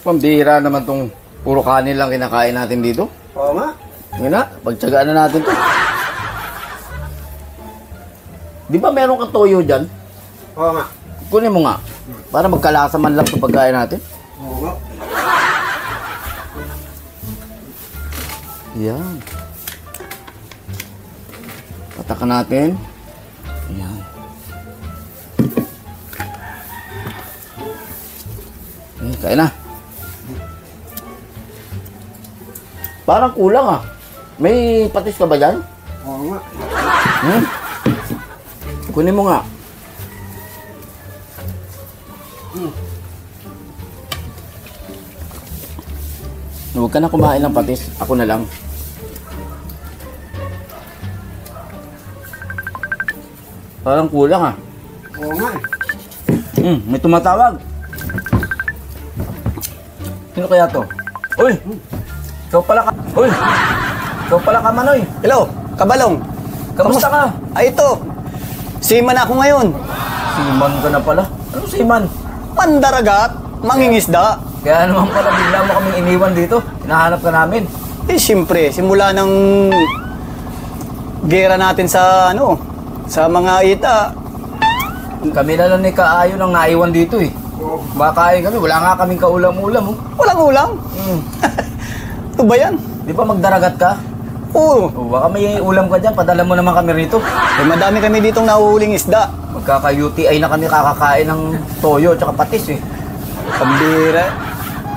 Pambihira naman tong puro kanin lang kinakain natin dito. Oo nga. Ngayon na, pagtsagaan na natin to. Di ba meron kang toyo dyan? Oo nga. Kunin mo nga. Para magkalasa man lang itong pagkain natin. Oo nga. Yan. Patakan natin. Yan. Kain na. Parang kulang ah. May patis ka ba dyan? Oo nga. Kunin mo nga. Huwag ka na kumain ng patis. Ako na lang. Parang kulang ah. Oo nga. May tumatawag. Sino kaya to? Uy! Ikaw pala ka. Uy! Ikaw pala ka, Manoy. Hello, Kabalong. Kamusta ka? Ay, ito. Seaman ako ngayon. Seaman ka na pala. Ano seaman? Mandaragat, mangingisda. Kaya naman pala bigla mo kaming iniwan dito. Hinahanap ka namin. Eh, siyempre, simula ng gera natin sa, sa mga ita. Kami na lang ni Kaayon ang naiwan dito eh. Makain kami. Wala nga kaming kaulam-ulam. Oh. Walang ulam. Ito ba yan? Di ba magdaragat ka? Oo. O, baka may ulam ka dyan. Padala mo naman kami rito. Eh, madami kami ditong nahuhuling isda. Magkaka-UTI na kami kakakain ng toyo at patis eh. Pambira.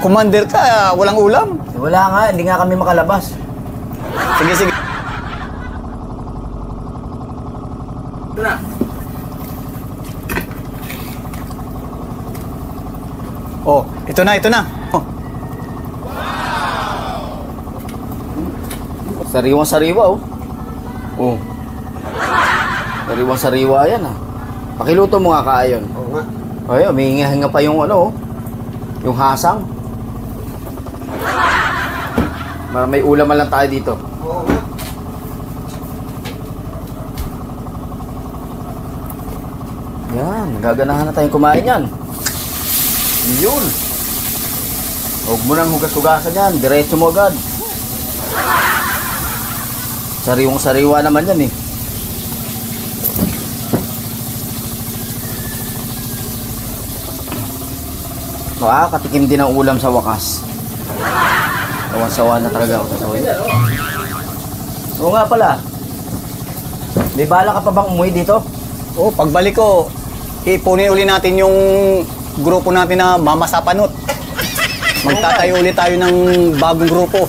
Commander ka, walang ulam. Eh, wala nga. Hindi nga kami makalabas. Sige, sige. Ito na. Oh, ito na. Oh. Sariwang-sariwa oh. Oh. Sariwang-sariwa yan ah. Pakiluto mo nga Kaayon. Oo nga. Ay, humihinga-hinga pa yung yung hasang. Para may ulam man lang tayo dito. Oo nga. Yan, gaganahan na tayong kumain yan. Yun. Huwag mo nang hugas-hugasan yan. Diretso mo agad. Sariwang-sariwa naman yan eh. Katikim din ang ulam sa wakas. Sawa-sawa na talaga ako sa sawin. Oo nga pala. May bala ka pa bang umuwi dito? Oh, pagbalik ko, ipunin uli natin yung grupo natin na Mama Sapanot. Magtatayo ulit tayo ng bagong grupo.